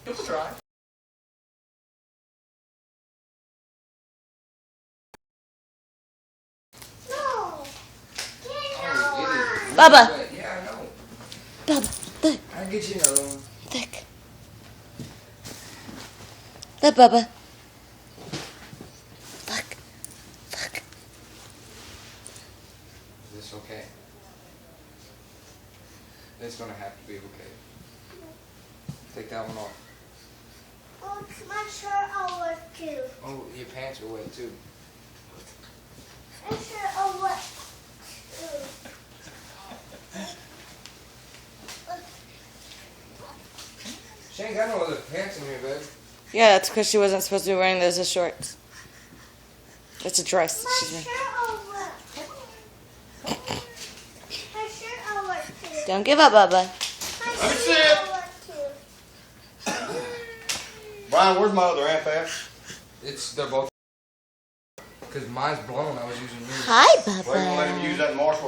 It was dry. No. Bubba. Yeah, I know. Bubba, look, I'll get you another one. look. Look, Bubba. Look, look. Is this okay? It's gonna have to be okay. Take that one off. Oh, my shirt over too. Oh, your pants are wet too. My shirt over too. She ain't got no other pants in here, babe. Yeah, that's because she wasn't supposed to be wearing those as shorts. It's a dress. My She's wearing. shirt over. My shirt over too. Don't give up, Bubba. My Let me see shirt it. over too. Brian, where's my other amp at? They're both. Cause mine's blown. I was using yours. Hi, Well, you gonna let him Bubba. use that Marshall